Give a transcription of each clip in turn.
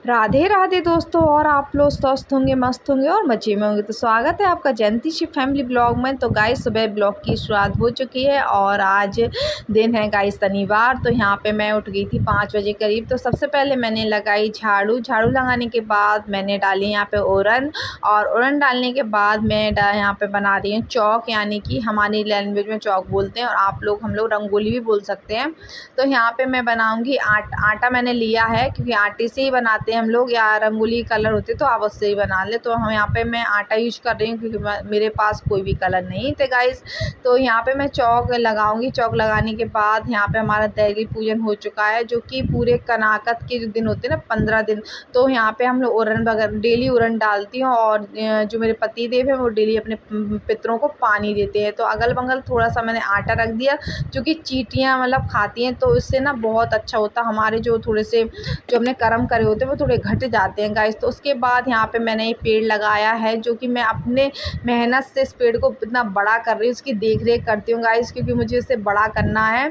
राधे राधे दोस्तों। और आप लोग स्वस्थ होंगे, मस्त होंगे और मज़े में होंगे। तो स्वागत है आपका जयंती शिव फैमिली ब्लॉग में। तो गाइस सुबह ब्लॉग की शुरुआत हो चुकी है और आज दिन है गाइस शनिवार। तो यहाँ पे मैं उठ गई थी 5 बजे करीब। तो सबसे पहले मैंने लगाई झाड़ू। झाड़ू लगाने के बाद मैंने डाली यहाँ पे ओरन, और ओरन डालने के बाद मैं यहाँ पे बना रही हूँ चौक, यानी कि हमारी लैंग्वेज में चौक बोलते हैं और हम लोग रंगोली भी बोल सकते हैं। तो यहाँ पे मैं बनाऊँगी आटा मैंने लिया है, क्योंकि आटे से ही बनाते हैं हम लोग, या रंगोली कलर होते तो आप उससे ही बना ले। तो हम यहाँ पे मैं आटा यूज कर रही हूँ, क्योंकि मेरे पास कोई भी कलर नहीं थे गाइस। तो यहाँ पे मैं चौक लगाऊंगी। चौक लगाने के बाद यहाँ पे हमारा दैवी पूजन हो चुका है, जो कि पूरे कनाकत के जो दिन होते हैं ना 15 दिन। तो यहाँ पे हम लोग उरन वगैरह डेली उरन डालती हूँ, और जो मेरे पति देव है वो डेली अपने पितरों को पानी देते हैं। तो अगल बगल थोड़ा सा मैंने आटा रख दिया, जो कि चींटियाँ मतलब खाती हैं, तो इससे ना बहुत अच्छा होता है। हमारे जो थोड़े से जो हमने कर्म करे होते हैं वो थोड़े घट जाते हैं गाइस। तो उसके बाद यहाँ पे मैंने ये पेड़ लगाया है, जो कि मैं अपने मेहनत से इस पेड़ को इतना बड़ा कर रही हूँ, उसकी देख रेख करती हूँ गाइस, क्योंकि मुझे इसे बड़ा करना है।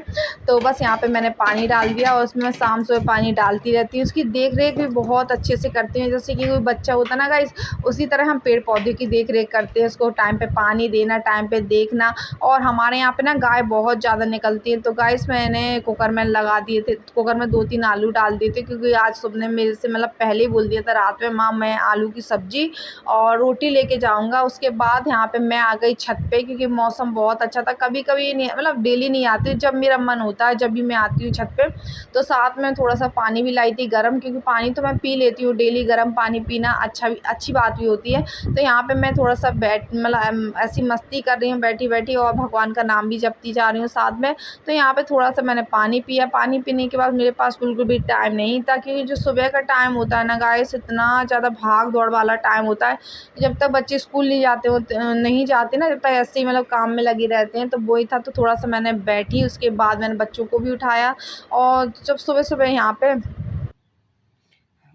तो बस यहाँ पे मैंने पानी डाल दिया, और उसमें मैं शाम सुबह पानी डालती रहती हूँ। उसकी देख रेख भी बहुत अच्छे से करती हूँ, जैसे कि कोई बच्चा होता है ना गाइस, उसी तरह हम पेड़ पौधे की देख रेख करते हैं। उसको टाइम पे पानी देना, टाइम पे देखना। और हमारे यहाँ पे ना गाय बहुत ज़्यादा निकलती है। तो गाइस मैंने कुकर में लगा दिए थे, कुकर में 2-3 आलू डाल दिए थे, क्योंकि आज सुबह मेरे से मतलब पहले ही बोल दिया था रात में, माँ मैं आलू की सब्जी और रोटी लेके जाऊंगा। उसके बाद यहाँ पे मैं आ गई छत पे, क्योंकि मौसम बहुत अच्छा था। कभी कभी नहीं, मतलब डेली नहीं आती, जब मेरा मन होता है जब भी मैं आती हूँ छत पे। तो साथ में थोड़ा सा पानी भी लाई थी गर्म, क्योंकि पानी तो मैं पी लेती हूँ डेली, गर्म पानी पीना अच्छी बात भी होती है। तो यहाँ पे मैं थोड़ा सा मतलब ऐसी मस्ती कर रही हूँ बैठी बैठी, और भगवान का नाम भी जपती जा रही हूँ साथ में। तो यहाँ पे थोड़ा सा मैंने पानी पिया। पानी पीने के बाद मेरे पास बिल्कुल भी टाइम नहीं था, क्योंकि जो सुबह का टाइम होता है ना गाइस, इतना ज़्यादा भाग दौड़ वाला टाइम होता है। जब तक बच्चे स्कूल नहीं जाते ना, जब तक ऐसे ही मतलब काम में लगे रहते हैं। तो वही था, तो थोड़ा सा मैंने बैठी, उसके बाद मैंने बच्चों को भी उठाया। और जब सुबह सुबह यहाँ पे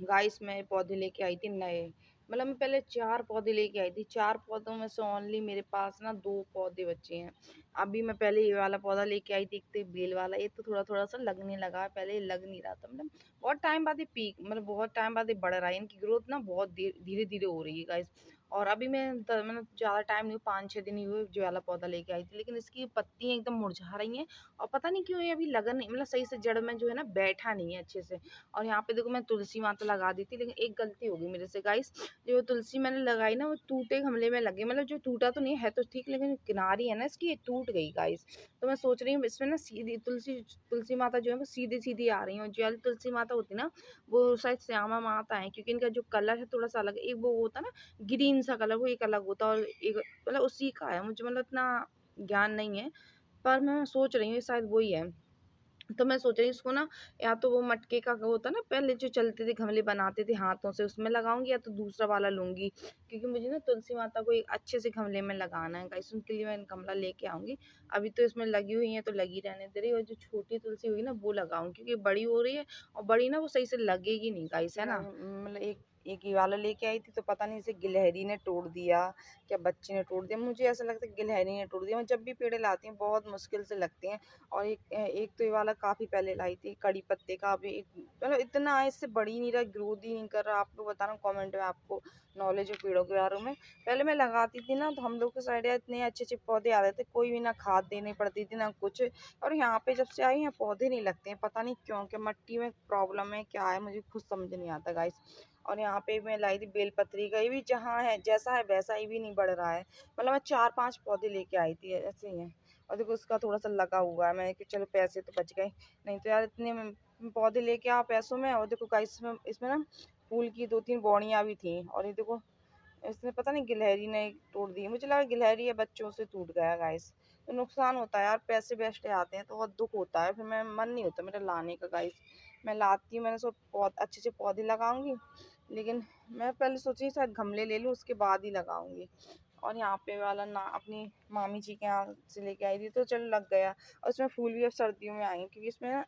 गाइस मैं पौधे लेके आई थी नए, मतलब मैं पहले 4 पौधे लेके आई थी। 4 पौधों में से ओनली मेरे पास ना 2 पौधे बचे हैं। अभी मैं पहले ये वाला पौधा लेके आई थी, एक तो बेल वाला। ये तो थोड़ा थोड़ा सा लगने लगा है, पहले ये लग नहीं रहा था। मतलब बहुत टाइम बाद ये पीक, मतलब बहुत टाइम बाद ये बढ़ रहा है। इनकी ग्रोथ ना बहुत धीरे धीरे हो रही है गाइस। और अभी मैं मतलब ज़्यादा टाइम नहीं, 5-6 दिन ही हुए जो वाला पौधा लेके आई थी, लेकिन इसकी पत्तियां एकदम मुरझा रही हैं। और पता नहीं क्यों ये अभी लगन नहीं, मतलब सही से जड़ में जो है ना बैठा नहीं है अच्छे से। और यहाँ पे देखो मैं तुलसी माता लगा दी थी, लेकिन एक गलती हो गई मेरे से गाइस। जो तुलसी मैंने लगाई ना वो टूटे गमले में लगे, मतलब जो टूटा तो नहीं है तो ठीक, लेकिन किनारी है ना इसकी, ये टूट गई गाइस। तो मैं सोच रही हूँ इसमें ना सीधी तुलसी तुलसी माता जो है वो सीधी सीधी आ रही है। जो वाली तुलसी माता होती है ना, वो शायद श्यामा माता है, क्योंकि इनका जो कलर है थोड़ा सा अलग। एक वो होता है ना ग्रीन सा कलर, वो एक अलग होता है, और एक मतलब उसी का है। मुझे मतलब इतना ज्ञान नहीं है, पर मैं सोच रही हूँ शायद वही है। तो मैं सोच रही हूँ इसको ना, या तो वो मटके का वो होता ना पहले जो चलते थे गमले बनाते थे हाथों से, उसमें लगाऊंगी, या तो दूसरा वाला लूंगी, क्योंकि मुझे ना तुलसी माता को एक अच्छे से गमले में लगाना है गाइस। उनके लिए मैं गमला लेके आऊंगी। अभी तो इसमें लगी हुई है तो लगी रहने दे रही, और जो छोटी तुलसी हुई ना वो लगाऊंगी, क्योंकि बड़ी हो रही है। और बड़ी ना वो सही से लगेगी नहीं गाइस, है ना। मतलब एक ही वाला लेके आई थी, तो पता नहीं इसे गिलहरी ने तोड़ दिया, क्या बच्चे ने तोड़ दिया। मुझे ऐसा लगता है गिलहरी ने तोड़ दिया। मैं जब भी पेड़ लाती हूँ बहुत मुश्किल से लगते हैं। और एक तो ये वाला काफ़ी पहले लाई थी, कड़ी पत्ते का। अभी मतलब इतना इससे बढ़ ही नहीं रहा, ग्रोथ ही नहीं कर रहा। आप लोग बताना कमेंट में, आपको नॉलेज है पेड़ों के बारे में। पहले मैं लगाती थी ना, तो हम लोग के साइड इतने अच्छे अच्छे पौधे आते थे, कोई भी ना खाद देनी पड़ती थी ना कुछ। और यहाँ पे जब से आई हैं पौधे नहीं लगते हैं, पता नहीं क्यों, कि मिट्टी में प्रॉब्लम है क्या है, मुझे खुद समझ नहीं आता गाइस। और यहाँ पे मैं लाई थी बेलपत्री का, ये भी जहाँ है जैसा है वैसा ही भी नहीं बढ़ रहा है। मतलब मैं 4-5 पौधे लेके आई थी, ऐसे ही है। और देखो उसका थोड़ा सा लगा हुआ है, मैंने कि चलो पैसे तो बच गए, नहीं तो यार इतने पौधे लेके आओ पैसों में। और देखो गाइस इसमें इसमें ना फूल की 2-3 बौड़ियाँ भी थी। और ये देखो इसने पता नहीं गिलहरी ने तोड़ दी। मुझे लगा गिलहरी या बच्चों से टूट गया गाइस। तो नुकसान होता है यार, पैसे वेस्ट आते हैं तो बहुत दुख होता है, फिर मैं मन नहीं होता मेरा लाने का गाइस। मैं लाती हूँ, मैंने सब अच्छे से पौधे लगाऊंगी, लेकिन मैं पहले सोची शायद गमले ले लूँ उसके बाद ही लगाऊंगी। और यहाँ पे वाला ना अपनी मामी जी के यहाँ से लेके आई थी, तो चलो लग गया। और इसमें फूल भी अब सर्दियों में आएंगे, क्योंकि इसमें ना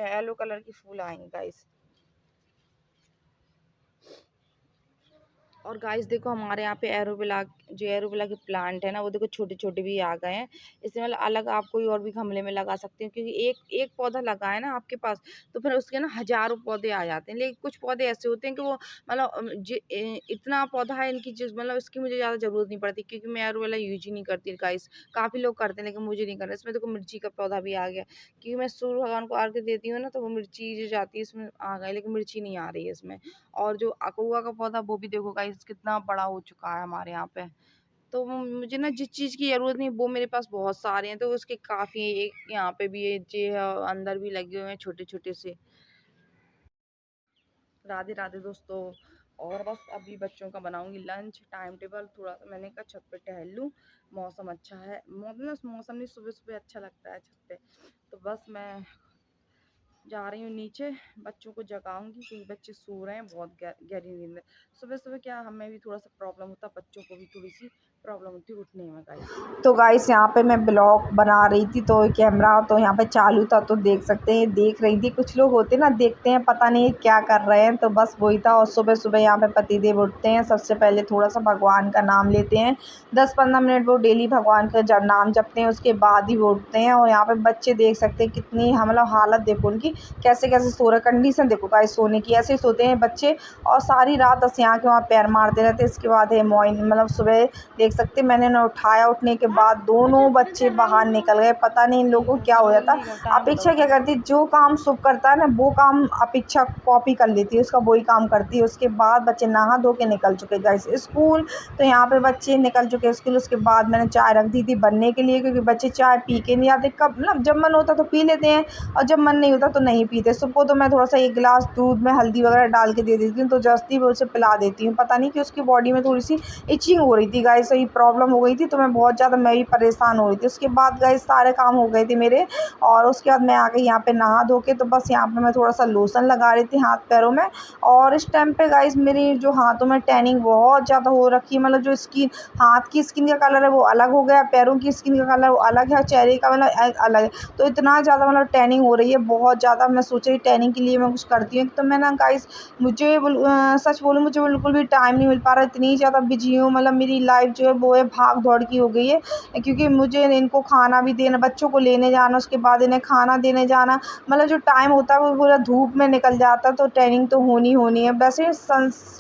येलो कलर की फूल आएंगे गाइस। और गाइस देखो हमारे यहाँ पे एलोवेरा, जो एलोवेरा के प्लांट है ना, वो देखो छोटे छोटे भी आ गए हैं। इसमें मतलब अलग आप कोई और भी गमले में लगा सकते हो, क्योंकि एक एक पौधा लगा है ना आपके पास, तो फिर उसके ना हजारों पौधे आ जाते हैं। लेकिन कुछ पौधे ऐसे होते हैं कि वो मतलब इतना पौधा है इनकी, जिस मतलब इसकी मुझे ज़्यादा जरूरत नहीं पड़ती, क्योंकि मैं एलोवेरा यूज ही नहीं करती गाइस। काफ़ी लोग करते हैं लेकिन मुझे नहीं करना। इसमें देखो मिर्ची का पौधा भी आ गया, क्योंकि मैं सूर्य भगवान को अर्घ्य देती हूँ ना, तो वो मिर्ची जो जाती है इसमें आ गई, लेकिन मिर्ची नहीं आ रही है इसमें। और जो अकउआ का पौधा, वो भी देखो गाइस कितना बड़ा हो चुका है हमारे यहाँ पे। तो मुझे ना जिस चीज़ की ज़रूरत नहीं, वो मेरे पास बहुत सारे हैं, तो उसके काफ़ी, एक यहाँ पे भी है जे अंदर भी लगे हुए हैं छोटे छोटे से। राधे राधे दोस्तों। और बस अभी बच्चों का बनाऊंगी लंच टाइम टेबल। थोड़ा सा मैंने कहा छत पे टहल लूँ, मौसम अच्छा है, मतलब मौसम नहीं, सुबह सुबह अच्छा लगता है छत पे। तो बस मैं जा रही हूँ नीचे, बच्चों को जगाऊंगी क्योंकि बच्चे सो रहे हैं, बहुत गहरी नींद है। सुबह सुबह क्या हमें भी थोड़ा सा प्रॉब्लम होता है, बच्चों को भी थोड़ी सी प्रॉब्लम होती है उठने में गाइस। तो गाइस यहाँ पे मैं ब्लॉग बना रही थी, तो कैमरा तो यहाँ पे चालू था, तो देख सकते हैं, देख रही थी। कुछ लोग होते ना, देखते हैं पता नहीं क्या कर रहे हैं, तो बस वही था। और सुबह सुबह यहाँ पे पतिदेव उठते हैं, सबसे पहले थोड़ा सा भगवान का नाम लेते हैं, 10-15 मिनट वो डेली भगवान का जब नाम जपते हैं, उसके बाद ही वो उठते हैं। और यहाँ पे बच्चे देख सकते हैं कितनी मतलब हालत देखो उनकी, कैसे कैसे सो रहे, कंडीशन देखो गाइस सोने की, ऐसे ही सोते हैं बच्चे। और सारी रात बस यहाँ के वहाँ पैर मारते रहते हैं। इसके बाद है मॉर्निंग, मतलब सुबह देख सकते हैं, मैंने ना उठाया, उठने के बाद दोनों बच्चे बाहर निकल गए। पता नहीं इन लोगों को क्या हो जाता। अपेक्षा क्या करती है, जो काम शुभ करता है ना, वो काम अपेक्षा कॉपी कर लेती है, उसका वही काम करती है। उसके बाद बच्चे नहा धो के निकल चुके गाइस स्कूल। तो यहाँ पे बच्चे निकल चुके स्कूल। उसके बाद मैंने चाय रख दी थी बनने के लिए, क्योंकि बच्चे चाय पी के नहीं आते, कब मतलब जब मन होता तो पी लेते हैं, और जब मन नहीं होता तो नहीं पीते। सबको तो मैं थोड़ा सा 1 गिलास दूध में हल्दी वगैरह डाल के दे देती हूँ, तो जस्ती वो उसे पिला देती हूँ। पता नहीं कि उसकी बॉडी में थोड़ी सी इचिंग हो रही थी गाइस, सही प्रॉब्लम हो गई थी, तो मैं बहुत ज़्यादा मैं भी परेशान हो रही थी। उसके बाद गाइस सारे काम हो गए थे मेरे, और उसके बाद मैं आ गई यहाँ पे नहा धो के। तो बस यहाँ पे मैं थोड़ा सा लोशन लगा रही थी हाथ पैरों में। और इस टाइम पे गाइस मेरी जो हाथों में टैनिंग बहुत ज़्यादा हो रखी है, मतलब जो स्किन, हाथ की स्किन का कलर है वो अलग हो गया, पैरों की स्किन का कलर वो अलग है, चेहरे का मतलब अलग है। तो इतना ज़्यादा मतलब टैनिंग हो रही है बहुत ज़्यादा। मैं सोच रही टैनिंग के लिए मैं कुछ करती हूँ, तो मैं ना गाइस, मुझे सच बोलूँ, मुझे बिल्कुल भी टाइम नहीं मिल पा रहा, इतनी ज़्यादा बिजी हूँ। मतलब मेरी लाइफ जो है वो है भाग दौड़ की हो गई है, क्योंकि मुझे इनको खाना भी देना, बच्चों को लेने जाना, उसके बाद इन्हें खाना देने जाना, मतलब जो टाइम होता है वो पूरा धूप में निकल जाता है। तो टैनिंग तो होनी है। वैसे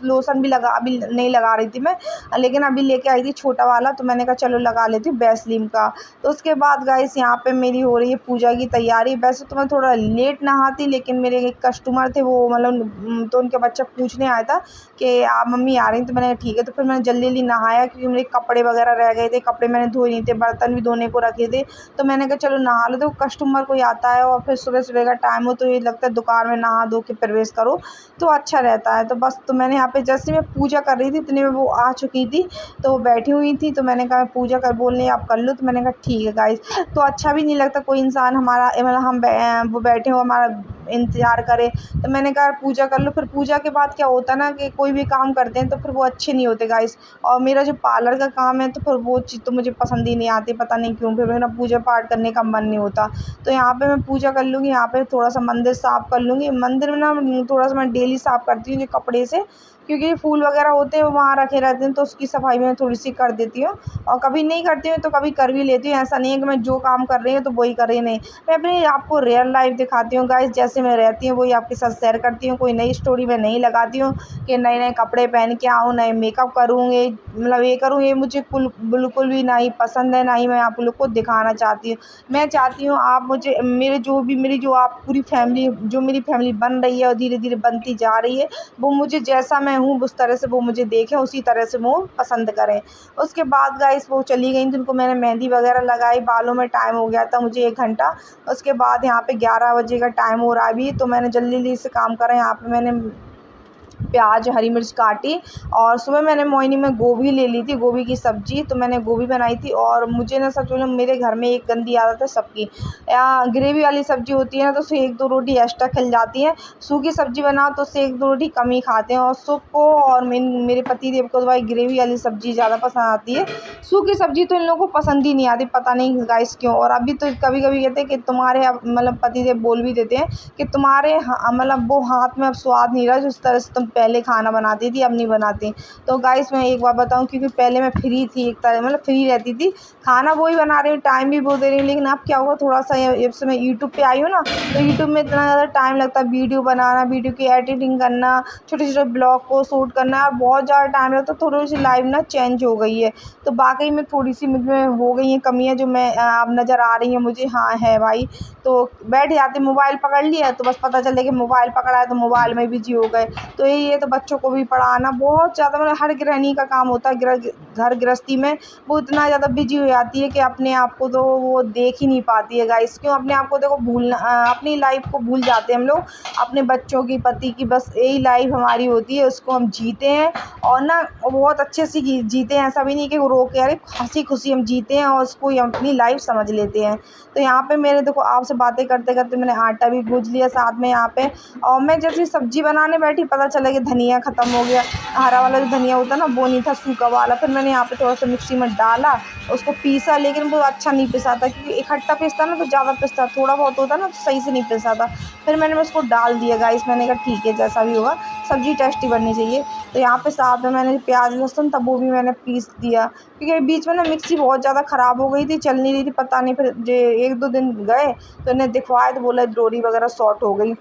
लोशन भी लगा, अभी नहीं लगा रही थी मैं, लेकिन अभी लेके आई थी छोटा वाला, तो मैंने कहा चलो लगा लेती हूँ वैसलीन का। तो उसके बाद गाइस यहाँ पे मेरी हो रही है पूजा की तैयारी। वैसे तो मैं थोड़ा लेट नहाती, लेकिन मेरे एक कस्टमर थे, वो मतलब तो उनका बच्चा पूछने आया था कि आप मम्मी आ रही हैं, तो मैंने कहा ठीक है। तो फिर मैंने जल्दी जल्दी नहाया, क्योंकि मेरे कपड़े वगैरह रह गए थे, कपड़े मैंने धोए नहीं थे, बर्तन भी धोने को रखे थे। तो मैंने कहा चलो नहा लो, तो कस्टमर कोई आता है और फिर सुबह सुबह का टाइम हो, तो ये लगता है दुकान में नहा धो के प्रवेश करो तो अच्छा रहता है। तो बस, तो मैंने यहाँ पे जैसे मैं पूजा कर रही थी, इतने में वो आ चुकी थी, तो वो बैठी हुई थी। तो मैंने कहा पूजा कर, बोलने आप कर लो, तो मैंने कहा ठीक है गाइस। तो अच्छा भी नहीं लगता कोई इंसान हमारा, मतलब वो बैठे हो हमारा इंतज़ार करे। तो मैंने कहा पूजा कर लो। फिर पूजा के बाद क्या होता है ना, कि कोई भी काम करते हैं तो फिर वो अच्छे नहीं होते गाइस। और मेरा जो पार्लर का काम है, तो फिर वो चीज़ तो मुझे पसंद ही नहीं आती, पता नहीं क्यों। फिर मेरा पूजा पाठ करने का मन नहीं होता। तो यहाँ पे मैं पूजा कर लूँगी, यहाँ पे थोड़ा सा मंदिर साफ़ कर लूँगी। मंदिर में ना थोड़ा सा मैं डेली साफ़ करती हूँ जो कपड़े से, क्योंकि फूल वगैरह होते हैं वो वहाँ रखे रहते हैं, तो उसकी सफाई मैं थोड़ी-सी कर देती हूँ। और कभी नहीं करती हूँ तो कभी कर भी लेती हूँ। ऐसा नहीं है कि मैं जो काम कर रही हूँ तो वही कर रही हूँ, नहीं। मैं अपनी आपको रियल लाइफ़ दिखाती हूँ गाइस, जैसे मैं रहती हूँ वही आपके साथ शेयर करती हूँ। कोई नई स्टोरी मैं नहीं लगाती हूँ कि नए-नए कपड़े पहन के आऊँ, नए मेकअप करूँ, ये मतलब ये करूँ, ये मुझे बिल्कुल भी ना ही पसंद है, ना ही मैं आप लोग को दिखाना चाहती हूँ। मैं चाहती हूँ आप मुझे, मेरी जो आप पूरी फैमिली, जो मेरी फैमिली बन रही है और धीरे-धीरे बनती जा रही है, वो मुझे जैसा मैं हूँ उस तरह से वो मुझे देखें, उसी तरह से वो पसंद करें। उसके बाद गाइस वो चली गई, तो उनको मैंने मेहंदी वगैरह लगाई, बालों में टाइम हो गया था मुझे 1 घंटा। उसके बाद यहाँ पे 11 बजे का टाइम हो रहा है अभी, तो मैंने जल्दी-जल्दी से काम करा। यहाँ पे मैंने प्याज, हरी मिर्च काटी, और सुबह मैंने मॉर्निंग में गोभी ले ली थी, गोभी की सब्ज़ी, तो मैंने गोभी बनाई थी। और मुझे ना सच बोलूँ, मेरे घर में एक गंदी आदत है सबकी, ग्रेवी वाली सब्ज़ी होती है ना, तो उससे 1-2 रोटी एक्स्ट्रा खिल जाती हैं। सूखी सब्ज़ी बनाओ तो उससे 1-2 रोटी कम ही खाते हैं, और सबको और मेरे पतिदेव को तो भाई ग्रेवी वाली सब्ज़ी ज़्यादा पसंद आती है। सूखी सब्ज़ी तो इन लोगों को पसंद ही नहीं आती, पता नहीं गाइस क्यों। और अभी तो कभी-कभी कहते हैं कि तुम्हारे मतलब पतिदेव बोल भी देते हैं कि तुम्हारे मतलब वो हाथ में अब स्वाद नहीं रहा जिस तरह से तुम पहले खाना बनाती थी, अब नहीं बनाती। तो गाइस मैं एक बात बताऊँ, क्योंकि पहले मैं फ्री थी, एक तरह मतलब फ्री रहती थी, खाना वही बना रही हूँ, टाइम भी वो दे रही हूँ, लेकिन अब क्या हुआ, थोड़ा-सा जब से मैं यूट्यूब पे आई हूँ ना, तो यूट्यूब में इतना ज़्यादा टाइम लगता है वीडियो बनाना, वीडियो की एडिटिंग करना, छोटे-छोटे ब्लॉग को शूट करना, और बहुत ज़्यादा टाइम लगता है, तो थोड़ी-सी लाइफ़ ना चेंज हो गई है। तो वाक़ई में थोड़ी-सी मुझ में हो गई हैं कमियाँ, जो मैं अब नज़र आ रही हैं मुझे, हाँ, है भाई। तो बैठ जाते, मोबाइल पकड़ लिया तो बस पता चला कि मोबाइल पकड़ा है तो मोबाइल में बिज़ी हो गए। तो यही है, तो बच्चों को भी पढ़ाना बहुत ज़्यादा, मतलब हर गृहिणी का काम होता है, घर गृहस्थी में वो इतना ज़्यादा बिज़ी हो जाती है कि अपने आप को तो वो देख ही नहीं पाती है गाइस। क्यों अपने आप को देखो, अपनी लाइफ़ को भूल जाते हैं हम लोग, अपने बच्चों की, पति की, बस यही लाइफ़ हमारी होती है, उसको हम जीते हैं, और ना बहुत अच्छे से जीते हैं। ऐसा भी नहीं कि वो रो के, अरे हँसी-खुशी हम जीते हैं और उसको ही हम अपनी लाइफ़ समझ लेते हैं। तो यहाँ पे मेरे देखो, आपसे बातें करते-करते मैंने आटा भी गूँथ लिया साथ में यहाँ पे, और मैं जैसे सब्ज़ी बनाने बैठी, पता चला कि धनिया ख़त्म हो गया। हरा वाला जो धनिया होता है ना, वो नहीं था, सूखा वाला। फिर मैंने यहाँ पे थोड़ा-सा मिक्सी में डाला, उसको पीसा, लेकिन वो अच्छा नहीं पिसा था, क्योंकि इकट्ठा पीसता ना तो ज़्यादा पिसता, थोड़ा बहुत होता ना तो सही से नहीं पिसा था। फिर मैंने उसको डाल दिया गाइस, मैंने कहा ठीक है, जैसा भी होगा, सब्ज़ी टेस्टी बननी चाहिए। तो यहाँ पे साथ में मैंने प्याज़, लहसुन था, वो भी मैंने पीस दिया, क्योंकि बीच में ना मिक्सी बहुत ज़्यादा ख़राब हो गई थी, चल नहीं रही थी, पता नहीं, फिर जे 1-2 दिन गए तो इन्हें दिखवाए तो बोला डोरी वग़ैरह शॉर्ट हो गई।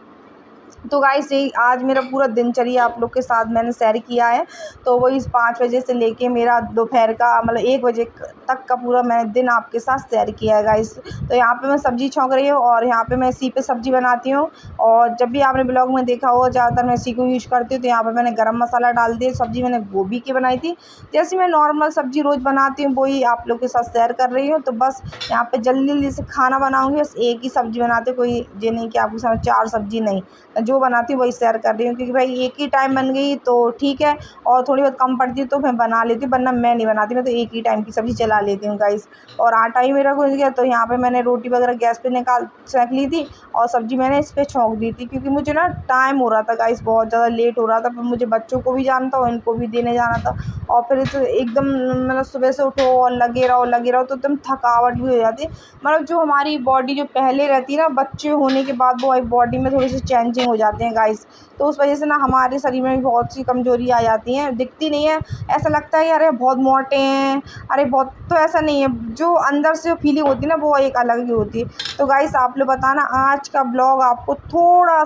तो गाइस यही आज मेरा पूरा दिनचर्या आप लोग के साथ मैंने शेयर किया है। तो वही 5 बजे से लेके मेरा दोपहर का मतलब 1 बजे तक का पूरा मैंने दिन आपके साथ शेयर किया है गाइस। तो यहाँ पे मैं सब्ज़ी छौंक रही हूँ, और यहाँ पे मैं इसी पे सब्ज़ी बनाती हूँ, और जब भी आपने ब्लॉग में देखा होगा, ज़्यादातर मैं इसी को यूज़ करती हूँ। तो यहाँ पे मैंने गरम मसाला डाल दिया, सब्ज़ी मैंने गोभी की बनाई थी। जैसे मैं नॉर्मल सब्ज़ी रोज़ बनाती हूँ, वही आप लोग के साथ शेयर कर रही हूँ। तो बस यहाँ पे जल्दी-जल्दी से खाना बनाऊँगी, बस एक ही सब्ज़ी बनाती हूँ, कोई ये नहीं कि आपके साथ 4 सब्ज़ी नहीं। जो बनाती हूँ वही शेयर कर रही हूँ, क्योंकि भाई एक ही टाइम बन गई तो ठीक है, और थोड़ी बहुत कम पड़ती है तो मैं बना लेती हूँ, वरना मैं नहीं बनाती, मैं तो एक ही टाइम की सब्ज़ी चला लेती हूँ गाइस। और आटा ही मेरा घुल गया, तो यहाँ पे मैंने रोटी वगैरह गैस पे निकाल सेंक ली थी, और सब्ज़ी मैंने इस पे छौंक दी थी, क्योंकि मुझे ना टाइम हो रहा था गाइस, बहुत ज़्यादा लेट हो रहा था, फिर मुझे बच्चों को भी जाना था और इनको भी देने जाना था। और फिर तो एकदम मतलब सुबह से उठो और लगे रहो तो एकदम थकावट भी हो जाती है। मतलब जो हमारी बॉडी जो पहले रहती है ना, बच्चे होने के बाद वो बॉडी में थोड़ी सी चेंजिंग हो जाते हैं गाइस। तो उस वजह से ना हमारे शरीर में भी बहुत सी कमजोरी आ जाती हैं, दिखती नहीं है। ऐसा लगता है कि अरे बहुत मोटे हैं, अरे बहुत, तो ऐसा नहीं है, जो अंदर से फीलिंग होती है ना, वो एक अलग ही होती है। तो गाइस आप लोग बताना, आज का ब्लॉग आपको थोड़ा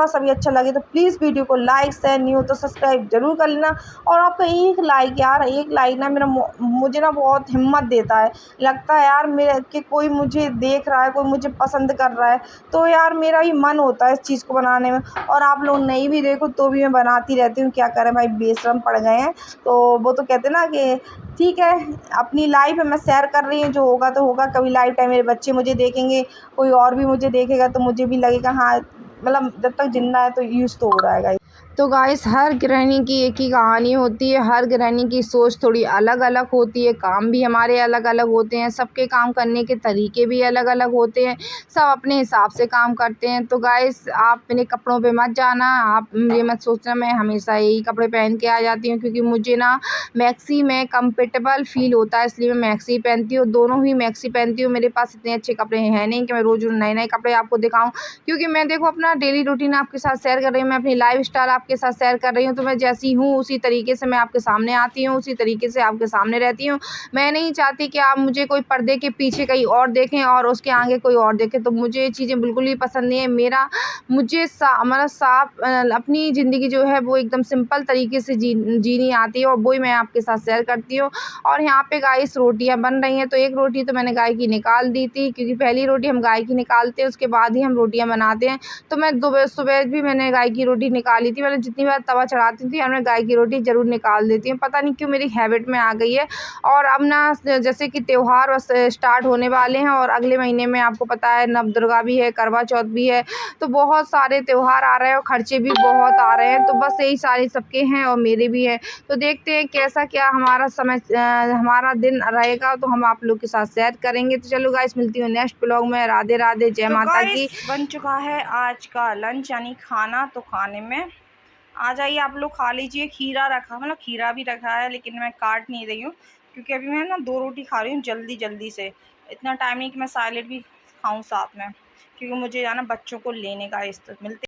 सा भी अच्छा लगे तो प्लीज़ वीडियो को लाइक, शेयर, नहीं हो तो सब्सक्राइब जरूर कर लेना। और आपका एक लाइक यार, एक लाइक ना मुझे ना बहुत हिम्मत देता है। लगता है यार मेरे कि कोई मुझे देख रहा है, कोई मुझे पसंद कर रहा है, तो यार मेरा ही मन होता है इस चीज़ को बनाने में। और आप लोग नहीं भी देखो तो भी मैं बनाती रहती हूँ, क्या करें भाई, बेशरम पड़ गए हैं। तो वो तो कहते हैं ना कि ठीक है, अपनी लाइफ है, मैं शेयर कर रही हूँ, जो होगा तो होगा। कभी लाइफ टाइम मेरे बच्चे मुझे देखेंगे, कोई और भी मुझे देखेगा, तो मुझे भी लगेगा हाँ, मतलब जब तक जिंदा है तो यूज़ तो हो रहा है गाइस। तो गाइस हर गृहिणी की एक ही कहानी होती है, हर गृहिणी की सोच थोड़ी अलग-अलग होती है, काम भी हमारे अलग-अलग होते हैं, सबके काम करने के तरीके भी अलग-अलग होते हैं, सब अपने हिसाब से काम करते हैं। तो गाइस आप मेरे कपड़ों पे मत जाना, आप ये मत सोचना मैं हमेशा यही कपड़े पहन के आ जाती हूँ, क्योंकि मुझे ना मैक्सी में कंफर्टेबल फ़ील होता है, इसलिए मैं मैक्सी पहनती हूँ, दोनों ही मैक्सी पहनती हूँ। मेरे पास इतने अच्छे कपड़े हैं नहीं कि मैं रोज़ नए-नए कपड़े आपको दिखाऊँ, क्योंकि मैं देखो अपना डेली रूटीन आपके साथ शेयर कर रही हूँ, मैं अपनी लाइफ़स्टाइल आपके साथ शेयर कर रही हूँ। तो मैं जैसी हूँ उसी तरीके से मैं आपके सामने आती हूँ, उसी तरीके से आपके सामने रहती हूँ। मैं नहीं चाहती कि आप मुझे कोई पर्दे के पीछे कहीं और देखें और उसके आगे कोई और देखे, तो मुझे ये चीज़ें बिल्कुल भी पसंद नहीं है। मुझे मतलब साफ अपनी ज़िंदगी जो है वो एकदम सिंपल तरीके से जीनी आती है, और वही मैं आपके साथ शेयर करती हूँ। और यहाँ पे गाइस रोटियाँ बन रही हैं, तो एक रोटी तो मैंने गाय की निकाल दी थी, क्योंकि पहली रोटी हम गाय की निकालते हैं, उसके बाद ही हम रोटियाँ बनाते हैं। तो मैं सुबह भी मैंने गाय की रोटी निकाली थी, मैंने जितनी बार तवा चढ़ाती थी और मैं गाय की रोटी ज़रूर निकाल देती हूँ, पता नहीं क्यों मेरी हैबिट में आ गई है। और अब ना जैसे कि त्यौहार बस स्टार्ट होने वाले हैं, और अगले महीने में आपको पता है नवदुर्गा भी है, करवा चौथ भी है, तो बहुत सारे त्यौहार आ रहे हैं और खर्चे भी बहुत आ रहे हैं। तो बस यही सारे सबके हैं और मेरे भी हैं। तो देखते हैं कैसा क्या हमारा समय हमारा दिन रहेगा, तो हम आप लोग के साथ शेयर करेंगे। तो चलो गाइस मिलती हूँ नेक्स्ट ब्लॉग में। राधे राधे, जय माता की। बन चुका है आज का लंच यानी खाना, तो खाने में आ जाइए आप लोग, खा लीजिए। खीरा रखा, मतलब खीरा भी रखा है, लेकिन मैं काट नहीं रही हूँ, क्योंकि अभी मैं ना 2 रोटी खा रही हूँ जल्दी जल्दी से। इतना टाइम नहीं कि मैं सैलेड भी खाऊँ साथ में, क्योंकि मुझे जाना बच्चों को लेने का है। इस मिलते